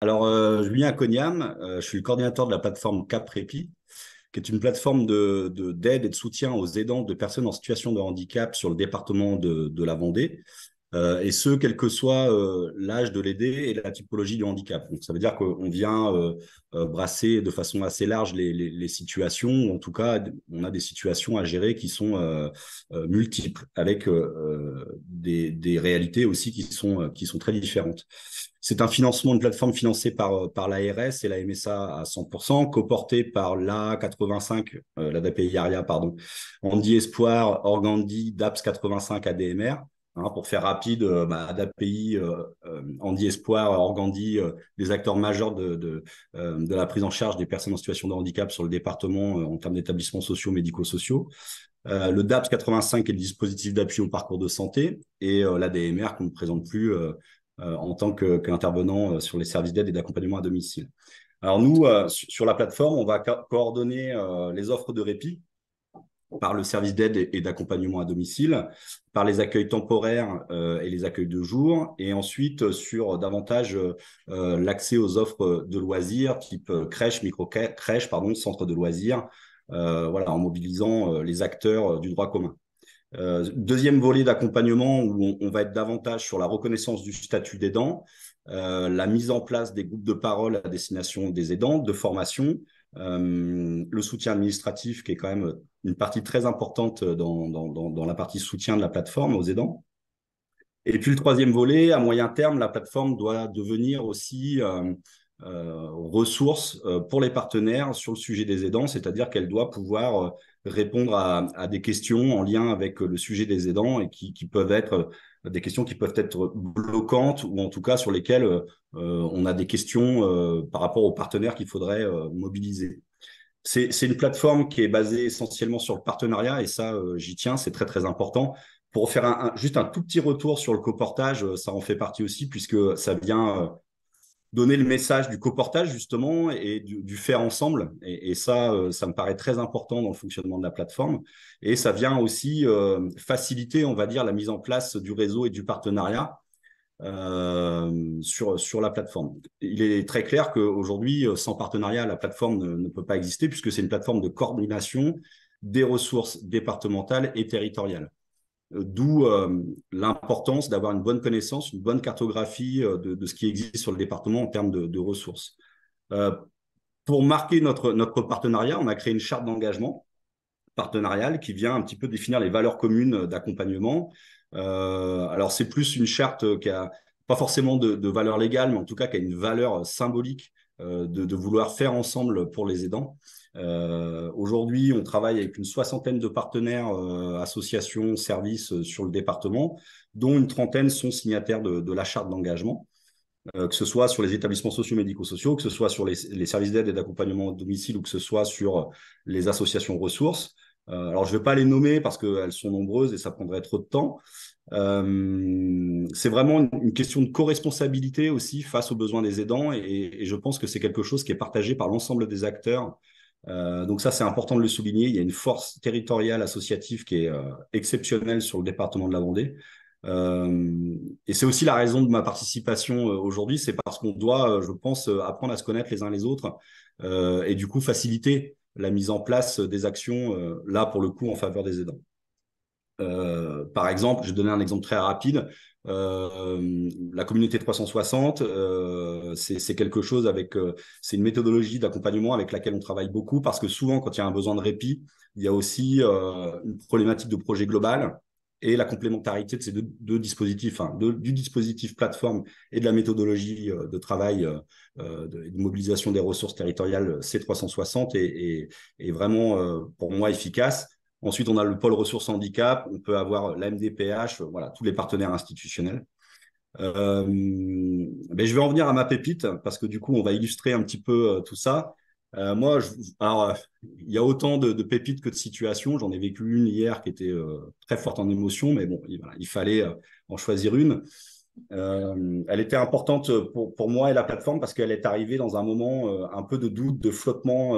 Alors, Julien Cognam, je suis le coordinateur de la plateforme CapRepi, qui est une plateforme d'aide et de soutien aux aidants de personnes en situation de handicap sur le département de la Vendée. Et ce, quel que soit l'âge de l'aider et la typologie du handicap. Donc, ça veut dire qu'on vient brasser de façon assez large les situations. En tout cas, on a des situations à gérer qui sont multiples, avec des réalités aussi qui sont très différentes. C'est un financement, une plateforme financée par l'ARS et la MSA à 100%, coportée par l'A85, l'ADAPI ARIA, pardon, Handi Espoir, Organdi, DAPS 85 ADMR. Hein, pour faire rapide, d'API, Handi Espoir, Organdi, des acteurs majeurs de la prise en charge des personnes en situation de handicap sur le département en termes d'établissements sociaux, médico-sociaux. Le DAPS 85 est le dispositif d'appui au parcours de santé et l'ADMR qu'on ne présente plus en tant qu'intervenant sur les services d'aide et d'accompagnement à domicile. Alors nous, sur la plateforme, on va coordonner les offres de répit par le service d'aide et d'accompagnement à domicile, par les accueils temporaires et les accueils de jour, et ensuite sur davantage l'accès aux offres de loisirs, type crèche, micro-crèche, pardon, centre de loisirs, voilà, en mobilisant les acteurs du droit commun. Deuxième volet d'accompagnement où on va être davantage sur la reconnaissance du statut d'aidant, la mise en place des groupes de parole à destination des aidants, de formation, le soutien administratif qui est quand même une partie très importante dans la partie soutien de la plateforme aux aidants. Et puis le troisième volet, à moyen terme, la plateforme doit devenir aussi ressource pour les partenaires sur le sujet des aidants, c'est-à-dire qu'elle doit pouvoir répondre à des questions en lien avec le sujet des aidants et qui peuvent être des questions qui peuvent être bloquantes ou en tout cas sur lesquelles on a des questions par rapport aux partenaires qu'il faudrait mobiliser. C'est une plateforme qui est basée essentiellement sur le partenariat et ça, j'y tiens, c'est très, très important. Pour faire juste un tout petit retour sur le coportage, ça en fait partie aussi puisque ça vient donner le message du coportage justement et du faire ensemble. Et ça, ça me paraît très important dans le fonctionnement de la plateforme. Et ça vient aussi faciliter, on va dire, la mise en place du réseau et du partenariat sur la plateforme. Il est très clair qu'aujourd'hui, sans partenariat, la plateforme ne peut pas exister puisque c'est une plateforme de coordination des ressources départementales et territoriales. D'où l'importance d'avoir une bonne connaissance, une bonne cartographie de ce qui existe sur le département en termes de ressources. Euh, pour marquer notre partenariat, on a créé une charte d'engagement partenariale qui vient un petit peu définir les valeurs communes d'accompagnement. Alors, c'est plus une charte qui a pas forcément de valeur légale, mais en tout cas qui a une valeur symbolique de vouloir faire ensemble pour les aidants. Aujourd'hui, on travaille avec une soixantaine de partenaires, associations, services sur le département, dont une trentaine sont signataires de la charte d'engagement, que ce soit sur les établissements sociaux médico-sociaux, que ce soit sur les services d'aide et d'accompagnement à domicile ou que ce soit sur les associations ressources. Alors, je ne vais pas les nommer parce qu'elles sont nombreuses et ça prendrait trop de temps. C'est vraiment une question de co-responsabilité aussi face aux besoins des aidants et je pense que c'est quelque chose qui est partagé par l'ensemble des acteurs. Donc ça, c'est important de le souligner. Il y a une force territoriale associative qui est exceptionnelle sur le département de la Vendée. Et c'est aussi la raison de ma participation aujourd'hui, c'est parce qu'on doit, je pense, apprendre à se connaître les uns les autres et du coup faciliter la mise en place des actions, là pour le coup, en faveur des aidants. Par exemple, je vais donner un exemple très rapide. La communauté 360, c'est quelque chose avec, c'est une méthodologie d'accompagnement avec laquelle on travaille beaucoup parce que souvent, quand il y a un besoin de répit, il y a aussi une problématique de projet global et la complémentarité de ces deux dispositifs, hein, du dispositif plateforme et de la méthodologie de travail de mobilisation des ressources territoriales C360 est vraiment, pour moi, efficace. Ensuite, on a le pôle ressources handicap, on peut avoir l'AMDPH, voilà, tous les partenaires institutionnels. Mais je vais en venir à ma pépite parce que du coup, on va illustrer un petit peu tout ça. Moi, il y a autant de pépites que de situations. J'en ai vécu une hier qui était très forte en émotion, mais bon, voilà, il fallait en choisir une. Elle était importante pour moi et la plateforme parce qu'elle est arrivée dans un moment un peu de doute, de flottement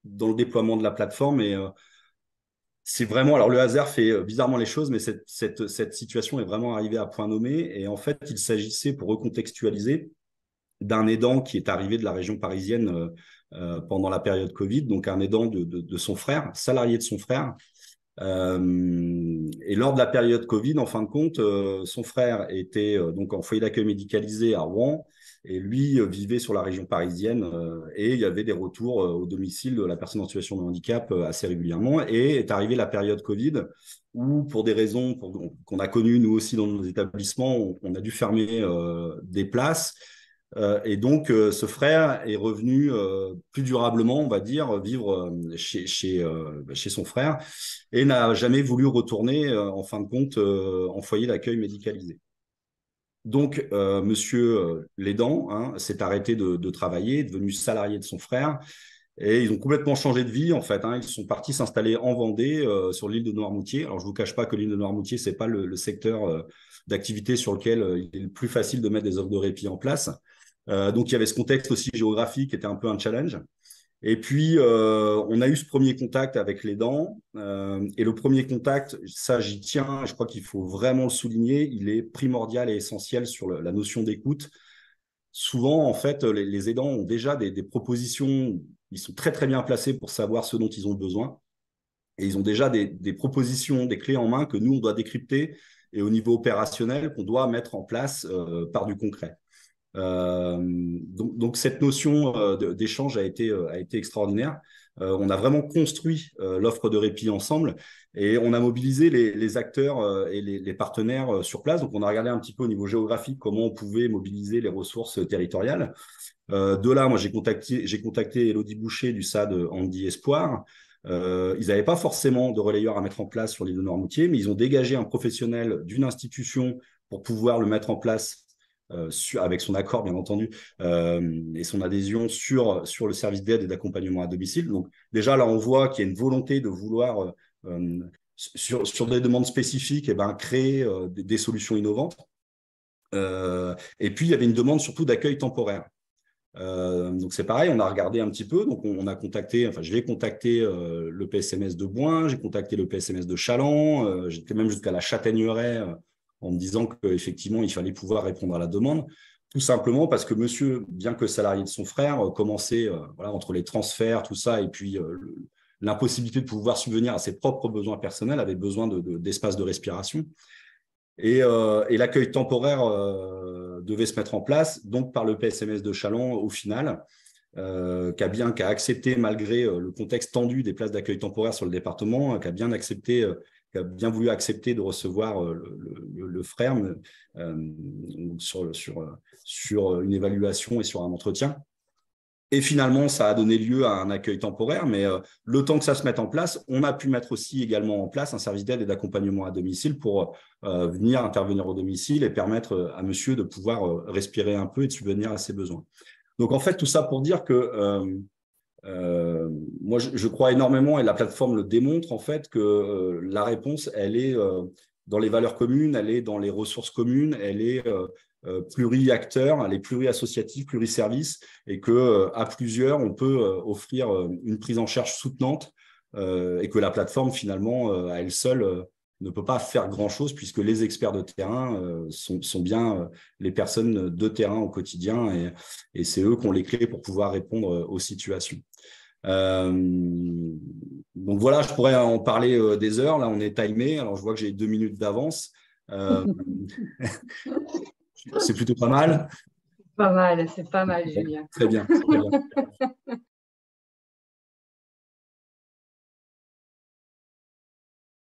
dans le déploiement de la plateforme et c'est vraiment, alors le hasard fait bizarrement les choses, mais cette situation est vraiment arrivée à point nommé. Et en fait, il s'agissait, pour recontextualiser, d'un aidant qui est arrivé de la région parisienne pendant la période Covid, donc un aidant de son frère, salarié de son frère. Et lors de la période Covid, en fin de compte, son frère était donc en foyer d'accueil médicalisé à Rouen et lui vivait sur la région parisienne et il y avait des retours au domicile de la personne en situation de handicap assez régulièrement. Et est arrivée la période Covid où, pour des raisons qu'on a connues nous aussi dans nos établissements, on a dû fermer des places. Et donc, ce frère est revenu plus durablement, on va dire, vivre chez son frère et n'a jamais voulu retourner, en fin de compte, en foyer d'accueil médicalisé. Donc, monsieur l'aidant s'est arrêté de travailler, est devenu salarié de son frère, et ils ont complètement changé de vie, en fait. Ils sont partis s'installer en Vendée, sur l'île de Noirmoutier. Alors, je ne vous cache pas que l'île de Noirmoutier, ce n'est pas le secteur d'activité sur lequel il est le plus facile de mettre des offres de répit en place. Donc, il y avait ce contexte aussi géographique qui était un peu un challenge. Et puis, on a eu ce premier contact avec les dents. Et le premier contact, ça, j'y tiens, je crois qu'il faut vraiment le souligner, il est primordial et essentiel sur la notion d'écoute. Souvent, en fait, les aidants ont déjà des propositions, ils sont très, très bien placés pour savoir ce dont ils ont besoin. Et ils ont déjà des propositions, des clés en main que nous, on doit décrypter et au niveau opérationnel, qu'on doit mettre en place par du concret. Donc, cette notion d'échange a été extraordinaire. On a vraiment construit l'offre de répit ensemble et on a mobilisé les acteurs et les partenaires sur place. Donc, on a regardé un petit peu au niveau géographique comment on pouvait mobiliser les ressources territoriales. De là, moi, j'ai contacté Élodie Boucher du SAD Handy Espoir. Ils n'avaient pas forcément de relayeur à mettre en place sur l'île de Noirmoutier, mais ils ont dégagé un professionnel d'une institution pour pouvoir le mettre en place avec son accord, bien entendu, et son adhésion sur le service d'aide et d'accompagnement à domicile. Donc, déjà, là, on voit qu'il y a une volonté de vouloir, sur des demandes spécifiques, créer des solutions innovantes. Et puis, il y avait une demande surtout d'accueil temporaire. Donc c'est pareil, on a regardé un petit peu, donc on a contacté, enfin je vais contacter le PSMS de Boin, j'ai contacté le PSMS de Challans, j'étais même jusqu'à la Châtaigneraie en me disant qu'effectivement il fallait pouvoir répondre à la demande, tout simplement parce que monsieur, bien que salarié de son frère, commençait voilà, entre les transferts, tout ça, et puis l'impossibilité de pouvoir subvenir à ses propres besoins personnels, avait besoin d'espace de respiration. Et l'accueil temporaire devait se mettre en place, donc par le PSMS de Challans au final, qui a accepté, malgré le contexte tendu des places d'accueil temporaire sur le département, qui a bien voulu accepter de recevoir le frère sur une évaluation et sur un entretien. Et finalement, ça a donné lieu à un accueil temporaire, mais le temps que ça se mette en place, on a pu mettre aussi également en place un service d'aide et d'accompagnement à domicile pour venir intervenir au domicile et permettre à monsieur de pouvoir respirer un peu et de subvenir à ses besoins. Donc, en fait, tout ça pour dire que moi, je crois énormément, et la plateforme le démontre, en fait, que la réponse, elle est dans les valeurs communes, elle est dans les ressources communes, elle est pluri-acteurs, elle est pluri-associative, pluri-service, et qu'à plusieurs, on peut offrir une prise en charge soutenante et que la plateforme, finalement, à elle seule, ne peut pas faire grand-chose puisque les experts de terrain sont bien les personnes de terrain au quotidien et c'est eux qui ont les clés pour pouvoir répondre aux situations. Donc voilà, je pourrais en parler des heures. Là, on est timé. Alors, je vois que j'ai 2 minutes d'avance. C'est plutôt pas mal. C'est pas mal, Julien. Très bien, très bien.